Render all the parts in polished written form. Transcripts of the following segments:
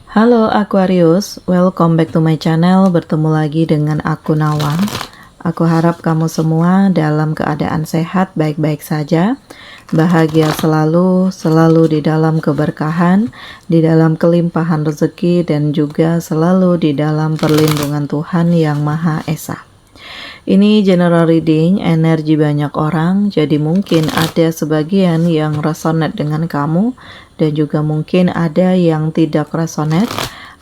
Halo Aquarius, welcome back to my channel. Bertemu lagi dengan aku Nawang. Aku harap kamu semua dalam keadaan sehat, baik-baik saja, bahagia selalu, selalu di dalam keberkahan, di dalam kelimpahan rezeki, dan juga selalu di dalam perlindungan Tuhan Yang Maha Esa. Ini general reading energi banyak orang, jadi mungkin ada sebagian yang resonate dengan kamu dan juga mungkin ada yang tidak resonate,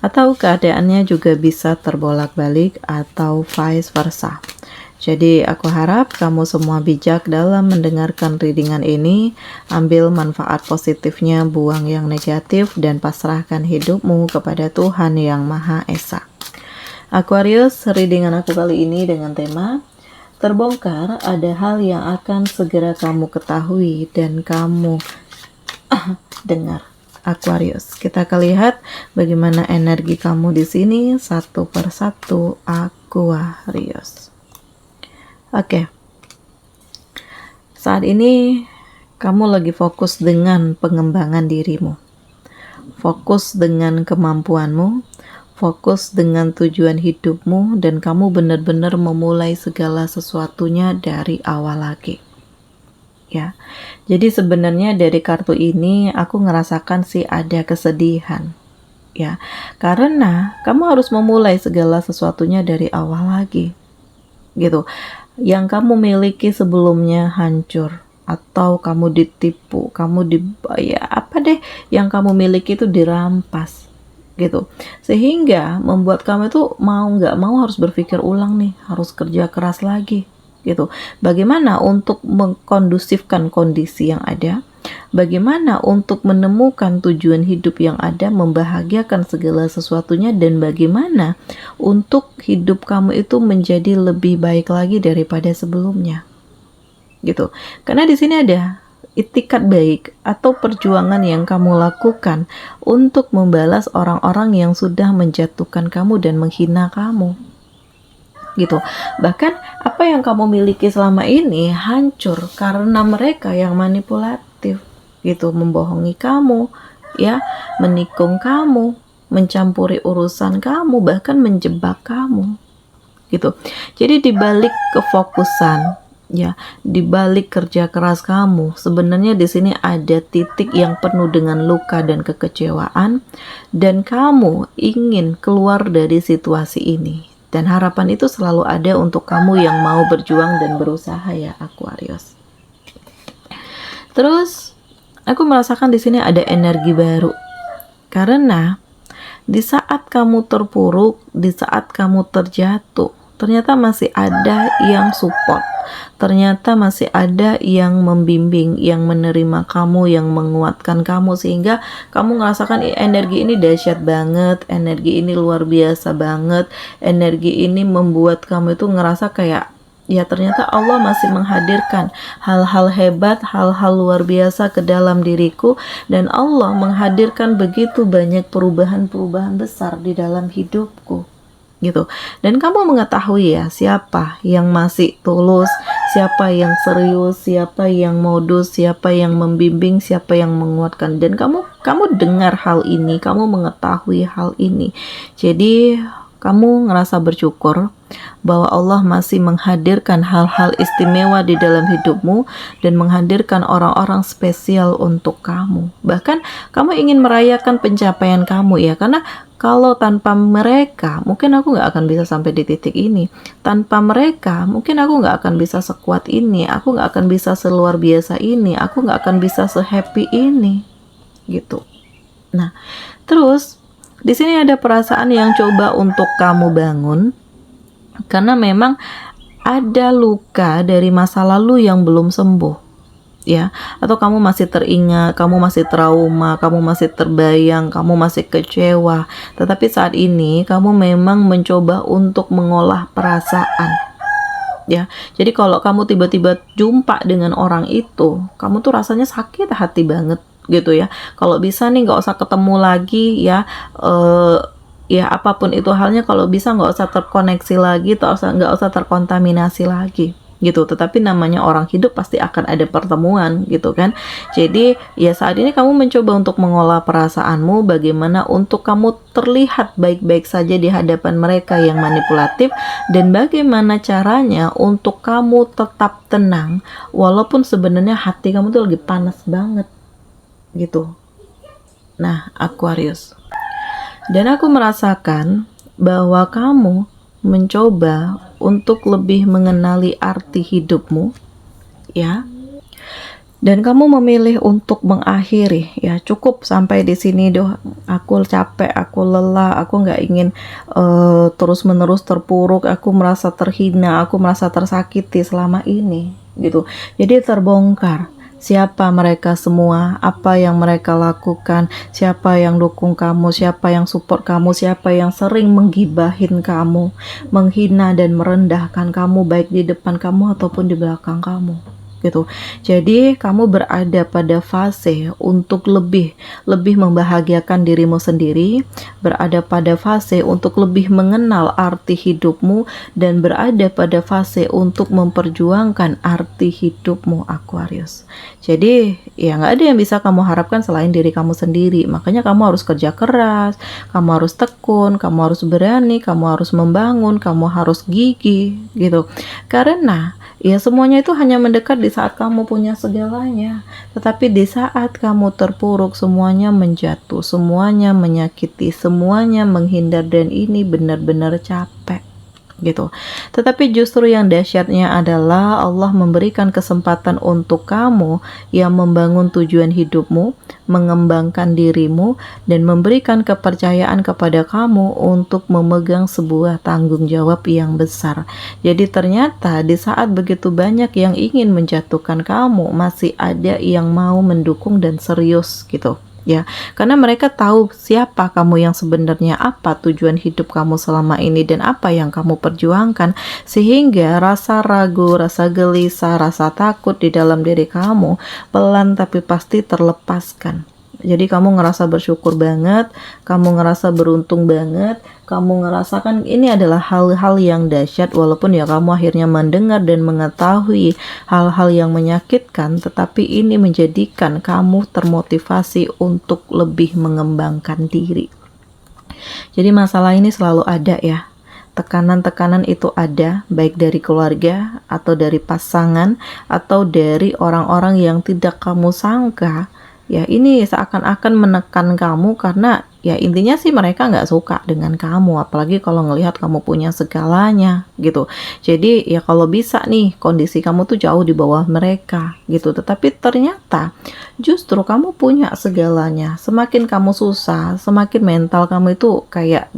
atau keadaannya juga bisa terbolak-balik atau vice versa. Jadi aku harap kamu semua bijak dalam mendengarkan readingan ini, ambil manfaat positifnya, buang yang negatif, dan pasrahkan hidupmu kepada Tuhan Yang Maha Esa. Aquarius, readingan aku kali ini dengan tema terbongkar, ada hal yang akan segera kamu ketahui dan kamu dengar. Aquarius, kita akan lihat bagaimana energi kamu di sini satu persatu. Aquarius. Oke. Saat ini kamu lagi fokus dengan pengembangan dirimu. Fokus dengan kemampuanmu, fokus dengan tujuan hidupmu, dan kamu benar-benar memulai segala sesuatunya dari awal lagi. Ya, jadi sebenarnya dari kartu ini aku ngerasakan sih ada kesedihan. Ya, karena kamu harus memulai segala sesuatunya dari awal lagi. Gitu. Yang kamu miliki sebelumnya hancur, atau kamu ditipu, apa deh yang kamu miliki itu dirampas gitu, sehingga membuat kamu itu mau nggak mau harus berpikir ulang nih, harus kerja keras lagi gitu. Bagaimana untuk mengkondusifkan kondisi yang ada, bagaimana untuk menemukan tujuan hidup yang ada, membahagiakan segala sesuatunya, dan bagaimana untuk hidup kamu itu menjadi lebih baik lagi daripada sebelumnya gitu. Karena di sini ada itikat baik atau perjuangan yang kamu lakukan untuk membalas orang-orang yang sudah menjatuhkan kamu dan menghina kamu gitu. Bahkan apa yang kamu miliki selama ini hancur karena mereka yang manipulatif gitu, membohongi kamu, ya, menikung kamu, mencampuri urusan kamu, bahkan menjebak kamu gitu. Jadi dibalik kefokusan, ya, di balik kerja keras kamu, sebenarnya di sini ada titik yang penuh dengan luka dan kekecewaan, dan kamu ingin keluar dari situasi ini. Dan harapan itu selalu ada untuk kamu yang mau berjuang dan berusaha, ya Aquarius. Terus aku merasakan di sini ada energi baru. Karena di saat kamu terpuruk, di saat kamu terjatuh, ternyata masih ada yang support, ternyata masih ada yang membimbing, yang menerima kamu, yang menguatkan kamu, sehingga kamu merasakan energi ini dahsyat banget, energi ini luar biasa banget, energi ini membuat kamu itu ngerasa kayak, ya ternyata Allah masih menghadirkan hal-hal hebat, hal-hal luar biasa ke dalam diriku, dan Allah menghadirkan begitu banyak perubahan-perubahan besar di dalam hidupku gitu. Dan kamu mengetahui ya siapa yang masih tulus, siapa yang serius, siapa yang modus, siapa yang membimbing, siapa yang menguatkan, dan kamu dengar hal ini, kamu mengetahui hal ini. Jadi kamu ngerasa bersyukur bahwa Allah masih menghadirkan hal-hal istimewa di dalam hidupmu dan menghadirkan orang-orang spesial untuk kamu. Bahkan kamu ingin merayakan pencapaian kamu, ya, karena kalau tanpa mereka mungkin aku nggak akan bisa sampai di titik ini. Tanpa mereka mungkin aku nggak akan bisa sekuat ini, aku nggak akan bisa seluar biasa ini, aku nggak akan bisa sehappy ini gitu. Nah, terus di sini ada perasaan yang coba untuk kamu bangun, karena memang ada luka dari masa lalu yang belum sembuh, ya, atau kamu masih teringat, kamu masih trauma, kamu masih terbayang, kamu masih kecewa. Tetapi saat ini kamu memang mencoba untuk mengolah perasaan, ya. Jadi kalau kamu tiba-tiba jumpa dengan orang itu, kamu tuh rasanya sakit hati banget gitu, ya. Kalau bisa nih nggak usah ketemu lagi, ya. Ya apapun itu halnya, kalau bisa nggak usah terkoneksi lagi, nggak usah terkontaminasi lagi gitu. Tetapi namanya orang hidup pasti akan ada pertemuan gitu kan. Jadi ya saat ini kamu mencoba untuk mengolah perasaanmu, bagaimana untuk kamu terlihat baik-baik saja di hadapan mereka yang manipulatif, dan bagaimana caranya untuk kamu tetap tenang walaupun sebenarnya hati kamu tuh lagi panas banget gitu. Nah, Aquarius, dan aku merasakan bahwa kamu mencoba untuk lebih mengenali arti hidupmu, ya. Dan kamu memilih untuk mengakhiri, ya cukup sampai di sini doh. Aku capek, aku lelah, aku nggak ingin terus-menerus terpuruk, aku merasa terhina, aku merasa tersakiti selama ini, gitu. Jadi terbongkar. Siapa mereka semua, apa yang mereka lakukan, siapa yang dukung kamu, siapa yang support kamu, siapa yang sering menggibahin kamu, menghina dan merendahkan kamu baik di depan kamu ataupun di belakang kamu gitu. Jadi kamu berada pada fase untuk lebih membahagiakan dirimu sendiri, berada pada fase untuk lebih mengenal arti hidupmu, dan berada pada fase untuk memperjuangkan arti hidupmu, Aquarius. Jadi ya nggak ada yang bisa kamu harapkan selain diri kamu sendiri. Makanya kamu harus kerja keras, kamu harus tekun, kamu harus berani, kamu harus membangun, kamu harus gigih gitu. Karena ya semuanya itu hanya mendekat di saat kamu punya segalanya. Tetapi di saat kamu terpuruk, semuanya menjatuh, semuanya menyakiti, semuanya menghindar, dan ini benar-benar capek gitu. Tetapi justru yang dahsyatnya adalah Allah memberikan kesempatan untuk kamu yang membangun tujuan hidupmu, mengembangkan dirimu, dan memberikan kepercayaan kepada kamu untuk memegang sebuah tanggung jawab yang besar. Jadi ternyata di saat begitu banyak yang ingin menjatuhkan kamu, masih ada yang mau mendukung dan serius gitu. Ya, karena mereka tahu siapa kamu yang sebenarnya, apa tujuan hidup kamu selama ini, dan apa yang kamu perjuangkan, sehingga rasa ragu, rasa gelisah, rasa takut di dalam diri kamu pelan tapi pasti terlepaskan. Jadi kamu ngerasa bersyukur banget, kamu ngerasa beruntung banget, kamu ngerasakan ini adalah hal-hal yang dahsyat, walaupun ya kamu akhirnya mendengar dan mengetahui hal-hal yang menyakitkan, tetapi ini menjadikan kamu termotivasi untuk lebih mengembangkan diri. Jadi masalah ini selalu ada ya. Tekanan-tekanan itu ada, baik dari keluarga, atau dari pasangan, atau dari orang-orang yang tidak kamu sangka. Ya ini seakan-akan menekan kamu karena ya intinya sih mereka nggak suka dengan kamu, apalagi kalau ngelihat kamu punya segalanya gitu. Jadi ya kalau bisa nih kondisi kamu tuh jauh di bawah mereka gitu. Tetapi ternyata justru kamu punya segalanya. Semakin kamu susah, semakin mental kamu itu kayak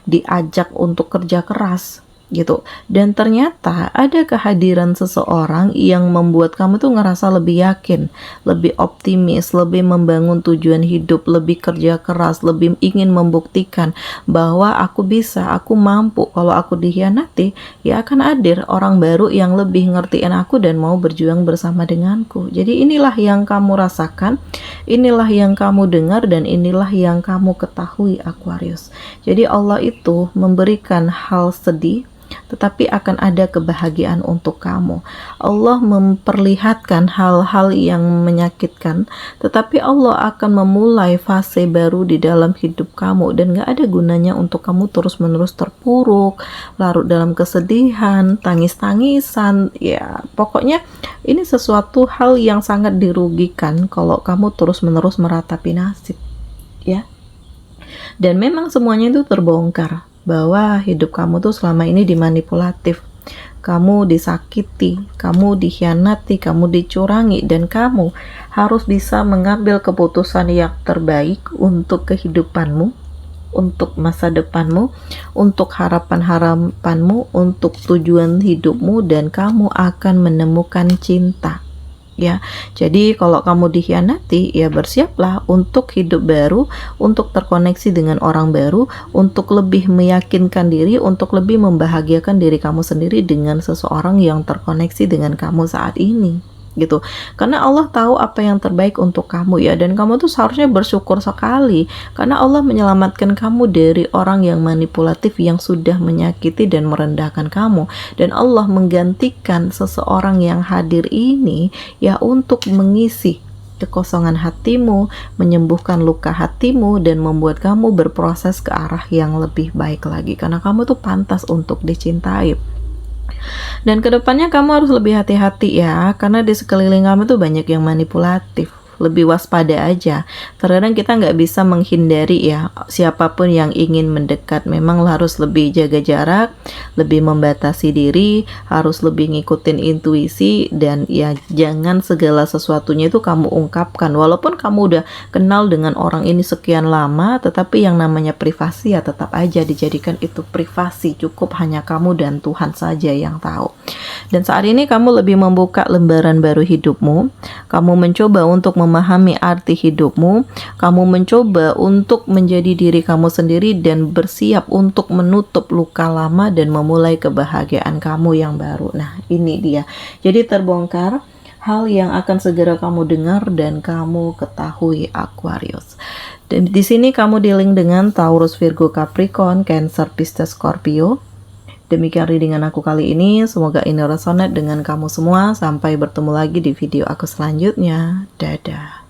diajak untuk kerja keras gitu. Dan ternyata ada kehadiran seseorang yang membuat kamu tuh ngerasa lebih yakin, lebih optimis, lebih membangun tujuan hidup, lebih kerja keras, lebih ingin membuktikan bahwa aku bisa, aku mampu. Kalau aku dikhianati, ya akan hadir orang baru yang lebih ngertiin aku dan mau berjuang bersama denganku. Jadi inilah yang kamu rasakan, inilah yang kamu dengar, dan inilah yang kamu ketahui, Aquarius. Jadi Allah itu memberikan hal sedih, tetapi akan ada kebahagiaan untuk kamu. Allah memperlihatkan hal-hal yang menyakitkan, tetapi Allah akan memulai fase baru di dalam hidup kamu, dan gak ada gunanya untuk kamu terus-menerus terpuruk, larut dalam kesedihan, tangis-tangisan. Ya pokoknya ini sesuatu hal yang sangat dirugikan kalau kamu terus-menerus meratapi nasib ya. Dan memang semuanya itu terbongkar bahwa hidup kamu tuh selama ini dimanipulatif, kamu disakiti, kamu dikhianati, kamu dicurangi, dan kamu harus bisa mengambil keputusan yang terbaik untuk kehidupanmu, untuk masa depanmu, untuk harapan-harapanmu, untuk tujuan hidupmu, dan kamu akan menemukan cinta. Ya, jadi kalau kamu dikhianati, ya bersiaplah untuk hidup baru, untuk terkoneksi dengan orang baru, untuk lebih meyakinkan diri, untuk lebih membahagiakan diri kamu sendiri dengan seseorang yang terkoneksi dengan kamu saat ini. gitu. Karena Allah tahu apa yang terbaik untuk kamu ya, dan kamu tuh seharusnya bersyukur sekali karena Allah menyelamatkan kamu dari orang yang manipulatif yang sudah menyakiti dan merendahkan kamu, dan Allah menggantikan seseorang yang hadir ini ya untuk mengisi kekosongan hatimu, menyembuhkan luka hatimu, dan membuat kamu berproses ke arah yang lebih baik lagi karena kamu tuh pantas untuk dicintai. Dan kedepannya kamu harus lebih hati-hati ya, karena di sekeliling kamu tuh banyak yang manipulatif. Lebih waspada aja. Terkadang kita nggak bisa menghindari ya, siapapun yang ingin mendekat. Memang harus lebih jaga jarak, lebih membatasi diri, harus lebih ngikutin intuisi, dan ya jangan segala sesuatunya itu kamu ungkapkan. Walaupun kamu udah kenal dengan orang ini sekian lama, tetapi yang namanya privasi ya tetap aja dijadikan itu privasi. Cukup hanya kamu dan Tuhan saja yang tahu. Dan saat ini kamu lebih membuka lembaran baru hidupmu. Kamu mencoba untuk memahami arti hidupmu. Kamu mencoba untuk menjadi diri kamu sendiri dan bersiap untuk menutup luka lama dan memulai kebahagiaan kamu yang baru. Nah, ini dia. Jadi terbongkar hal yang akan segera kamu dengar dan kamu ketahui, Aquarius. Dan di sini kamu dealing dengan Taurus, Virgo, Capricorn, Cancer, Pisces, Scorpio. Demikian readingan aku kali ini, semoga ini resonate dengan kamu semua. Sampai bertemu lagi di video aku selanjutnya. Dadah.